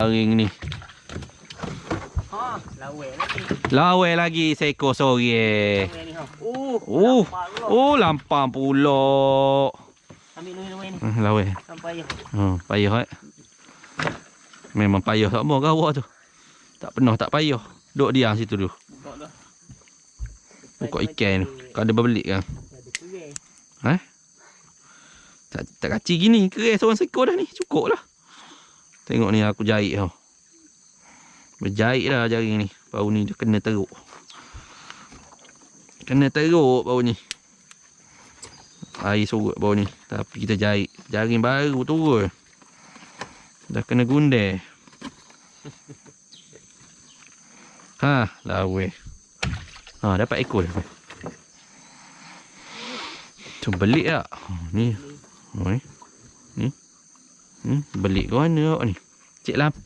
Jaring ni. Ha, lagi. Lawe lagi seekor sore. Ni ha. Lampang pula. Ambil luai ni. Lawe. Sampai ya. Payah memang payah tak mau gawak tu. Tak pernah tak payah. Duk diam situ tu. Buka ikan tu. Kau ada berbelik kan? Tak kacil gini. Keras seorang seekor dah ni. Cukup lah. Tengok ni aku jahit tau. Berjahit dah jaring ni. Bau ni dia kena teruk. Kena teruk bau ni. Air surut bau ni. Tapi kita jahit. Jaring baru turun. Dah kena gundel. Lawe. Dapat ekor dah. Tu belik tak? Ni. Ni. Belik ke mana ni? Cik lapar.